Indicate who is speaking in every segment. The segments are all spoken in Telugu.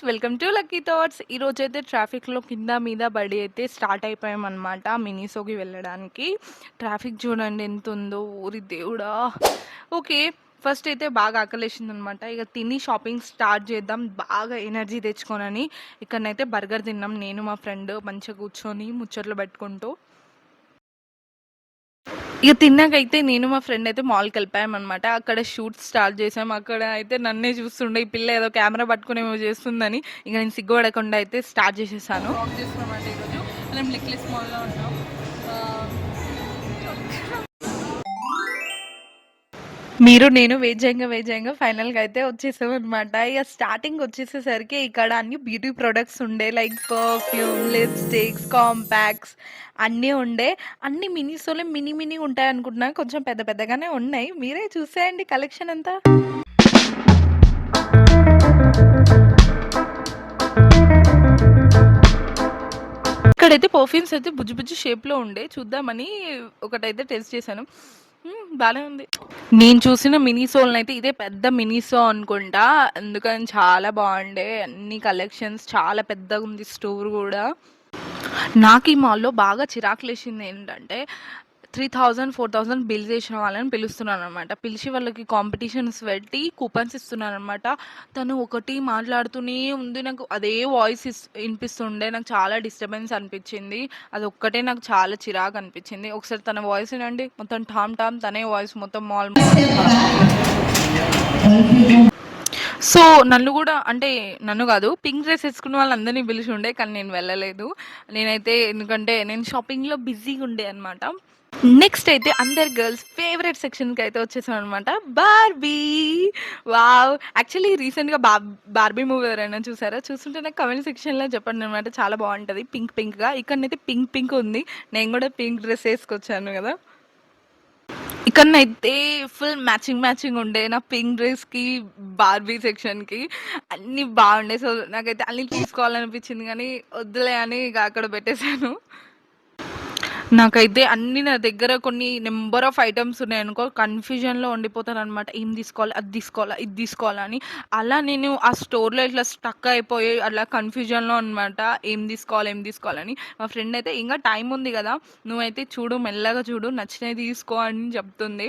Speaker 1: Welcome to lucky thoughts. ఈరోజైతే ట్రాఫిక్లో కింద మీద పడి అయితే స్టార్ట్ అయిపోయామన్నమాట మినీసోకి వెళ్ళడానికి. ట్రాఫిక్ చూడండి ఎంత ఉందో, ఊరి దేవుడా. ఓకే, ఫస్ట్ అయితే బాగా ఆకలేసిందనమాట. ఇక తిని షాపింగ్ స్టార్ట్ చేద్దాం బాగా ఎనర్జీ తెచ్చుకోనని. ఇక్కడనైతే బర్గర్ తిన్నాం నేను మా ఫ్రెండ్ మంచిగా కూర్చొని ముచ్చట్లు పెట్టుకుంటూ. ఇక తిన్నాకైతే నేను మా ఫ్రెండ్ అయితే మాల్కి వెళ్ళిపోయామన్నమాట. అక్కడ షూట్ స్టార్ట్ చేసాం. అక్కడ అయితే నన్నే చూస్తుండే ఈ పిల్ల ఏదో కెమెరా పట్టుకుని ఏమో చేస్తుందని ఇక నేను సిగ్గుపడకుండా అయితే స్టార్ట్ చేసేసాను. వాక్ చేస్తున్నామంటే ఈరోజు మనం నెక్లెస్ మాల్లో ఉన్నాం. మీరు నేను వేజంగా ఫైనల్గా అయితే వచ్చేసాం అనమాట. ఇక స్టార్టింగ్ వచ్చేసేసరికి ఇక్కడ అన్ని బ్యూటీ ప్రొడక్ట్స్ ఉండే, లైక్ పర్ఫ్యూమ్, లిప్స్టిక్స్, కాంపాక్ట్స్ అన్నీ ఉండే. అన్ని మినీసోలే మినీ ఉంటాయి అనుకుంటున్నా, కొంచెం పెద్ద పెద్దగానే ఉన్నాయి. మీరే చూసేయండి కలెక్షన్ అంతా. ఇక్కడైతే పర్ఫ్యూమ్స్ అయితే బుజ్జి షేప్లో ఉండే, చూద్దామని ఒకటైతే టెస్ట్ చేశాను. బాగానే ఉంది. నేను చూసిన మినీసోల్ని అయితే ఇదే పెద్ద మినీసో అనుకుంటా, అందుకని చాలా బాగుండే. అన్ని కలెక్షన్స్ చాలా పెద్దగా ఉంది, స్టోర్ కూడా. నాకు ఈ మాల్లో బాగా చిరాకులేసింది ఏంటంటే 3000 4000 బిల్ చేసిన వాళ్ళని పిలుస్తున్నాను అనమాట. పిలిచి వాళ్ళకి కాంపిటీషన్స్ పెట్టి కూపన్స్ ఇస్తున్నాను అనమాట. తను ఒకటి మాట్లాడుతూనే ఉంది, నాకు అదే వాయిస్ వినిపిస్తుండే. నాకు చాలా డిస్టర్బెన్స్ అనిపించింది. అది ఒక్కటే నాకు చాలా చిరాకు అనిపించింది. ఒకసారి తన వాయిస్ వినండి, మొత్తం టామ్ తనే వాయిస్ మొత్తం మాల్. సో నన్ను కూడా, అంటే నన్ను కాదు, పింక్ డ్రెస్ వేసుకున్న వాళ్ళందరినీ పిలిచి ఉండే, కానీ నేను వెళ్ళలేదు. నేనైతే ఎందుకంటే నేను షాపింగ్లో బిజీగా ఉండే అనమాట. నెక్స్ట్ అయితే అందరు గర్ల్స్ ఫేవరెట్ సెక్షన్కి అయితే వచ్చేసాం అనమాట, బార్బీ. వావ్, యాక్చువల్లీ రీసెంట్గా బార్బీ మూవీ ఎవరైనా చూసారా? చూస్తుంటే నాకు కమెంట్ సెక్షన్లో చెప్పండి అనమాట. చాలా బాగుంటుంది పింక్గా. ఇక్కడనైతే పింక్ ఉంది. నేను కూడా పింక్ డ్రెస్ వేసుకొచ్చాను కదా. ఇక్కడనైతే ఫుల్ మ్యాచింగ్ ఉండే నా పింక్ డ్రెస్కి బార్బీ సెక్షన్కి. అన్నీ బాగుండే. సో నాకైతే అన్నీ తీసుకోవాలనిపించింది, కానీ వద్దులే అని ఇక అక్కడ పెట్టేశాను. నాకైతే అన్ని నా దగ్గర కొన్ని నెంబర్ ఆఫ్ ఐటమ్స్ ఉన్నాయనుకో, కన్ఫ్యూజన్లో ఉండిపోతాను అనమాట. ఏం తీసుకోవాలి, అది తీసుకోవాలా, ఇది తీసుకోవాలని. అలా నేను ఆ స్టోర్లో ఇట్లా స్టక్ అయిపోయి అలా కన్ఫ్యూజన్లో అనమాట, ఏం తీసుకోవాలని. మా ఫ్రెండ్ అయితే ఇంకా టైం ఉంది కదా, నువ్వైతే చూడు, మెల్లగా చూడు, నచ్చినవి తీసుకో అని చెప్తుంది.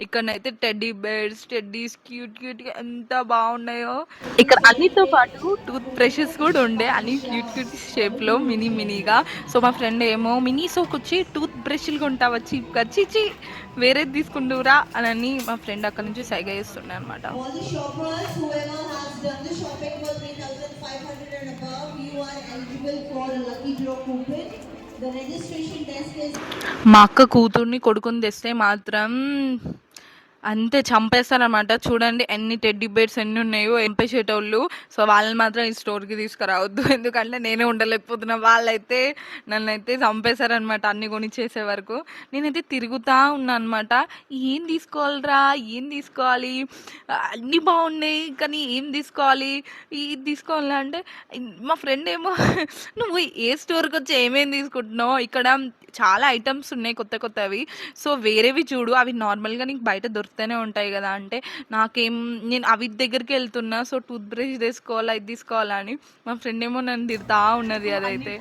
Speaker 1: ఇక్కడనైతే టెడ్డీస్ క్యూట్గా ఎంత బాగున్నాయో. ఇక్కడ అన్నితో పాటు టూత్ బ్రషెస్ కూడా ఉండే, అన్ని క్యూట్ షేప్లో మినీగా. సో మా ఫ్రెండ్ ఏమో మినీసోకి వచ్చి టూత్ బ్రష్లు కొంటా వచ్చి కచ్చి వేరేది తీసుకుంటురా అని మా ఫ్రెండ్ అక్కడ నుంచి సైగ చేస్తుండే అనమాట. మా అక్క కూతుర్ని కొడుకుని తెస్తే మాత్రం అంతే చంపేస్తారనమాట. చూడండి ఎన్ని టెడ్డీ బేర్స్ ఎన్ని ఉన్నాయో ఎంపేసేటోళ్ళు. సో వాళ్ళని మాత్రం ఈ స్టోర్కి తీసుకురావద్దు, ఎందుకంటే నేనే ఉండలేకపోతున్నా. వాళ్ళైతే నన్నైతే చంపేశారనమాట అన్ని కొనిచ్చేసే వరకు. నేనైతే తిరుగుతూ ఉన్నా అనమాట, ఏం తీసుకోవాలి, అన్నీ బాగున్నాయి కానీ ఏం తీసుకోవాలి, ఇది తీసుకోవాలి అంటే మా ఫ్రెండ్ ఏమో నువ్వు ఏ స్టోర్కి వచ్చి ఏమేమి తీసుకుంటున్నావు, ఇక్కడ చాలా ఐటమ్స్ ఉన్నాయి కొత్తవి, సో వేరేవి చూడు, అవి నార్మల్గా నీకు బయట దొరుకుతూనే ఉంటాయి కదా అంటే, నేను అవి దగ్గరికి వెళ్తున్నా, సో టూత్ బ్రష్ తీసుకోవాలా, ఇది తీసుకోవాలా అని. మా ఫ్రెండ్ ఏమో నన్ను తిడతా ఉన్నది. అదైతే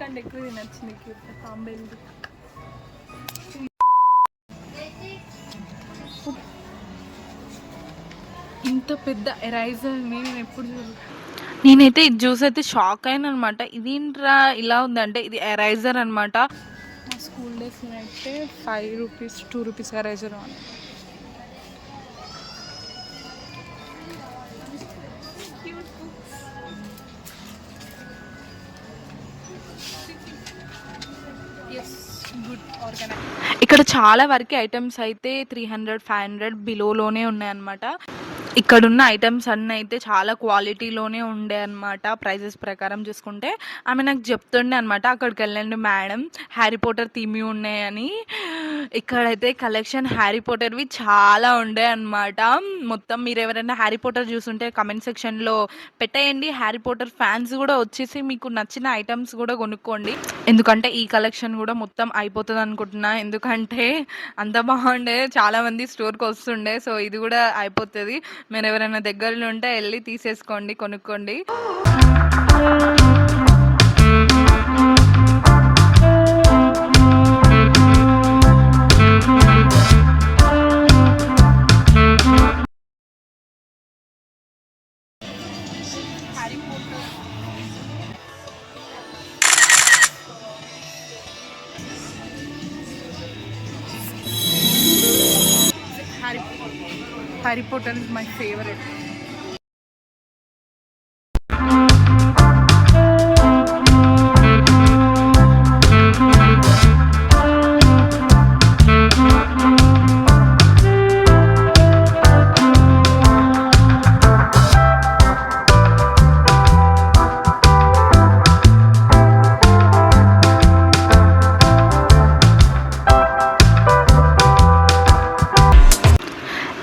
Speaker 1: ఇంత పెద్ద ఎరైజర్ నేను ఎప్పుడు చూడలేదు. నేనైతే ఇది చూసి అయితే షాక్ అయినా అనమాట. ఇదేంట్రా ఇలా ఉందంటే, ఇది ఎరైజర్ అనమాట. మా స్కూల్ డేస్లో అయితే 5 రూపీస్ 2 రూపీస్ ఎరైజర్ అని. ఇక్కడ చాలా వరకు ఐటమ్స్ అయితే 300 500 బిలోలోనే ఉన్నాయన్నమాట. ఇక్కడున్న ఐటమ్స్ అన్నీ అయితే చాలా క్వాలిటీలోనే ఉండే అనమాట. ప్రైజెస్ ప్రకారం చూసుకుంటే ఆమె నాకు చెప్తుండే అనమాట, అక్కడికి వెళ్ళండి మేడం, హ్యారీ పోటర్ థీమ్ ఉన్నాయని. ఇక్కడైతే కలెక్షన్ హ్యారీ పాటర్‌వి చాలా ఉండే అన్నమాట. మొత్తం మీరెవరైనా హ్యారీ పాటర్ చూసుంటే కామెంట్ సెక్షన్‌లో పెట్టేయండి. హ్యారీ పాటర్ ఫ్యాన్స్ గూడా వచ్చేసి మీకు నచ్చిన ఐటెమ్స్ గూడా కొనుక్కోండి. ఎందుకంటే ఈ కలెక్షన్ గూడా మొత్తం అయిపోతదనుకుంటున్నా. ఎందుకంటే అంత బాగుండే. చాలామంది స్టోర్‌కొస్తుండే. సో, ఇది గూడా అయిపోతది. మీరెవరైనా దగ్గరలో ఉంటే ఎళ్లి తీసేసుకోండి, కొనుక్కోండి. Harry Potter is my favorite.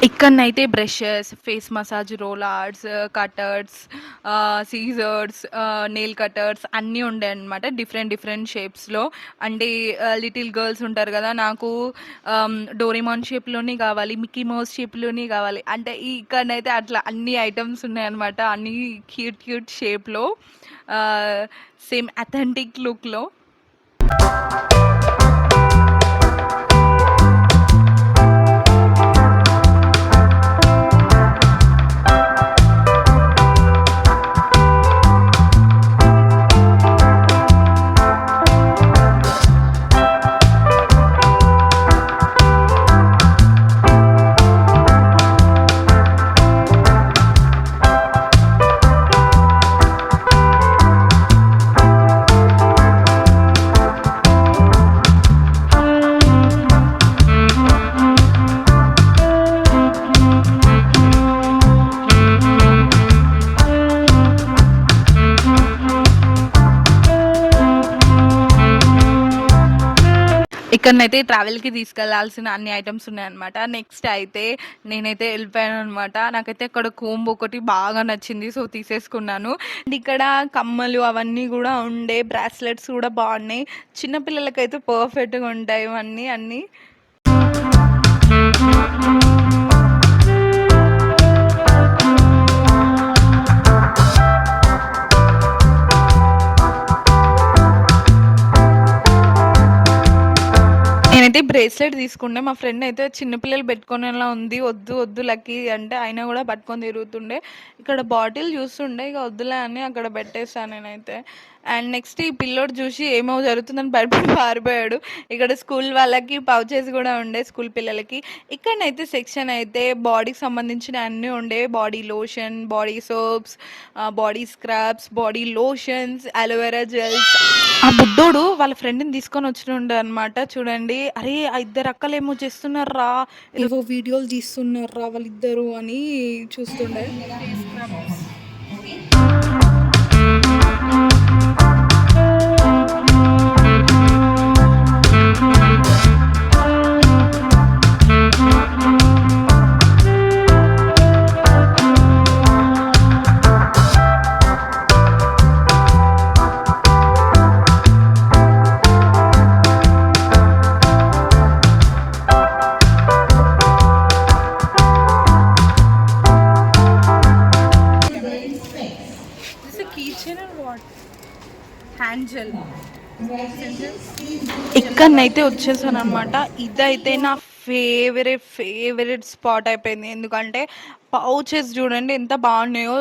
Speaker 1: ఇక్కడనైతే brushes, face massage rollers, cutters, scissors, nail cutters అన్నీ ఉండే అనమాట. డిఫరెంట్ షేప్స్‌లో. అంటే లిటిల్ గర్ల్స్ ఉంటారు కదా! నాకు డోరేమాన్ షేప్‌లోనే కావాలి, మిక్కీ మౌస్ షేప్‌లోనే కావాలి. అంటే ఇక్కడనైతే అట్లా అన్ని ఐటెమ్స్ ఉన్నాయన్నమాట. అన్నీ క్యూట్ షేప్‌లో. సేమ్ అథెంటిక్ లుక్‌లో. ఇక్కడనైతే ట్రావెల్‌కి తీసుకెళ్లాల్సిన అన్ని ఐటెమ్స్ ఉన్నాయన్నమాట. నెక్స్ట్ అయితే నేనైతే ఎళ్ళిపోయాననమాట. నాకైతే అక్కడ కోంబ్ ఒకటి బాగా నచ్చింది. సో, తీసేసుకున్నాను. అండ్ ఇక్కడ కమ్మలు అవన్నీ గూడా ఉండే. బ్రాస్లెట్స్ కూడా బాగున్నాయి. చిన్న పిల్లలకైతే పర్ఫెక్ట్‌గా ఉంటాయి ఇవన్నీ అన్నీ. నేనైతే బ్రేస్లెట్ తీసుకుండే. మా ఫ్రెండ్ అయితే చిన్న పిల్లలు పెట్టుకునేలా ఉంది. వద్దు లక్కీ అంటే అయినా కూడా పట్టుకొని తిరుగుతుండే. ఇక్కడ బాటిల్ చూస్తుండే. ఇక వద్దులే అని అక్కడ పెట్టేసాను నేనైతే. అండ్ నెక్స్ట్ ఈ పిల్లోడు చూసి ఏమో జరుగుతుందని భయపడి పారిపోయాడు. ఇక్కడ స్కూల్ వాళ్ళకి పౌచెస్ కూడా ఉండే స్కూల్ పిల్లలకి. ఇక్కడనైతే సెక్షన్ అయితే బాడీకి సంబంధించిన అన్నీ ఉండే. Body lotion, body soaps, body scrubs, body lotions, aloe vera gels. ఆ బుడ్డోడు వాళ్ళ ఫ్రెండ్‌ని తీసుకొని వచ్చినుండే అనమాట. చూడండి, అరే ఆ ఇద్దరు అక్కలేమో చేస్తున్నార్రా, ఏవో వీడియోలు తీస్తున్నార్రా వాళ్ళిద్దరు అని చూస్తుండే. ఇక్కడనైతే వచ్చేసాను అనమాట. ఇదైతే నా ఫేవరెట్ స్పాట్ అయిపోయింది. ఎందుకంటే పౌచెస్ చూడండి ఎంత బాగున్నాయో.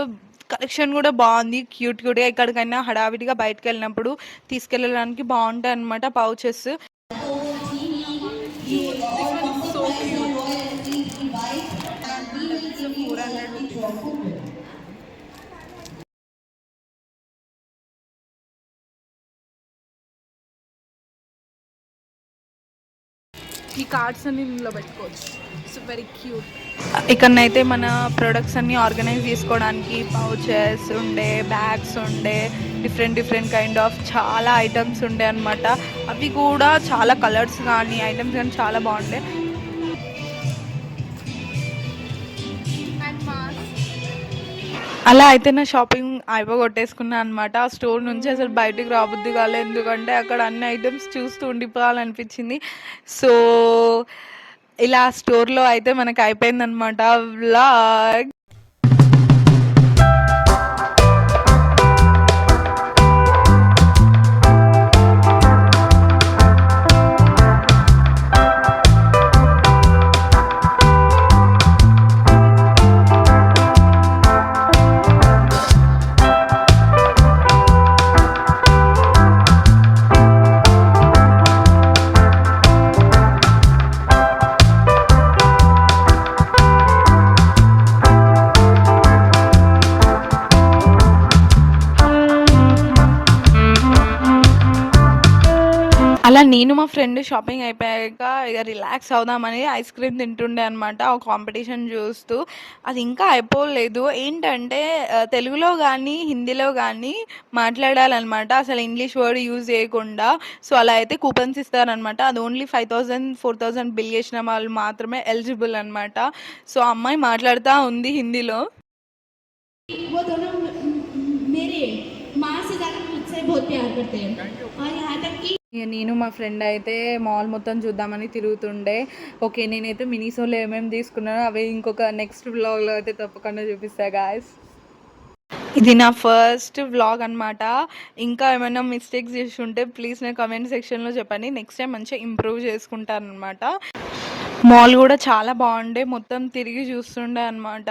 Speaker 1: కలెక్షన్ కూడా బాగుంది. క్యూట్గా ఎక్కడికైనా హడావిడిగా బయటకు వెళ్ళినప్పుడు తీసుకెళ్ళడానికి బాగుంటాయి అనమాట పౌచెస్. ఈ కార్డ్స్ అన్ని ఇందులో పెట్టుకోవచ్చు. It's very cute. ఇక్కడనైతే మన ప్రొడక్ట్స్ అన్ని ఆర్గనైజ్ చేసుకోవడానికి పౌచెస్ ఉండే, బ్యాగ్స్ ఉండే, డిఫరెంట్ డిఫరెంట్ కైండ్ ఆఫ్ చాలా ఐటమ్స్ ఉండే అనమాట. అవి కూడా చాలా కలర్స్ కానీ ఐటమ్స్ కానీ చాలా బాగుండే. అలా అయితే నా షాపింగ్ అయిపోగొట్టేసుకున్నాను అనమాట. ఆ స్టోర్ నుంచి అసలు బయటికి రాబుద్ది కాలేదు, ఎందుకంటే అక్కడ అన్ని ఐటమ్స్ చూస్తూ ఉండిపోవాలనిపించింది. సో ఇలా స్టోర్లో అయితే మనకు అయిపోయిందనమాట వ్లాగ్. అలా నేను మా ఫ్రెండ్ షాపింగ్ అయిపోయాక ఇక రిలాక్స్ అవుదామని ఐస్ క్రీమ్ తింటుండే అనమాట, ఒక కాంపిటీషన్ చూస్తూ. అది ఇంకా అయిపోలేదు. ఏంటంటే తెలుగులో కానీ హిందీలో కానీ మాట్లాడాలన్నమాట, అసలు ఇంగ్లీష్ వర్డ్ యూజ్ చేయకుండా. సో అలా అయితే కూపన్స్ ఇస్తారనమాట. అది ఓన్లీ 5000 4000 బిల్ చేసిన వాళ్ళు మాత్రమే ఎలిజిబుల్ అనమాట. సో అమ్మాయి మాట్లాడుతూ ఉంది హిందీలో. నేను మా ఫ్రెండ్ అయితే మాల్ మొత్తం చూద్దామని తిరుగుతుండే. ఓకే, నేనైతే మినీసోలో ఏమేమి తీసుకున్నానో అవి ఇంకొక నెక్స్ట్ వ్లాగ్లో అయితే తప్పకుండా చూపిస్తా గాయస్. ఇది నా ఫస్ట్ వ్లాగ్ అనమాట. ఇంకా ఏమైనా మిస్టేక్స్ చేసి ఉంటే ప్లీజ్ నా కమెంట్ సెక్షన్లో చెప్పండి. నెక్స్ట్ టైం మంచిగా ఇంప్రూవ్ చేసుకుంటాను అనమాట. మాల్ కూడా చాలా బాగుండే, మొత్తం తిరిగి చూస్తుండే అనమాట.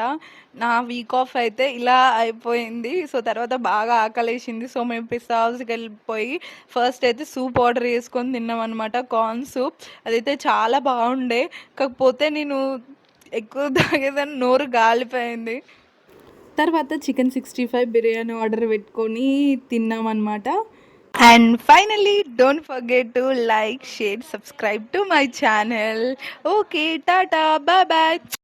Speaker 1: నా వీక్ ఆఫ్ అయితే ఇలా అయిపోయింది. సో తర్వాత బాగా ఆకలేసింది. సో మేము పిస్తా హౌస్కి వెళ్ళిపోయి ఫస్ట్ అయితే సూప్ ఆర్డర్ చేసుకొని తిన్నాం అనమాట, కార్న్ సూప్. అదైతే చాలా బాగుండే, కాకపోతే నేను ఎక్కువ తాగేదాన్ని, నోరు గాలిపోయింది. తర్వాత చికెన్ 65 బిర్యానీ ఆర్డర్ పెట్టుకొని తిన్నామన్నమాట. And finally, don't forget to like, share, subscribe to my channel. Okay, tata, bye bye.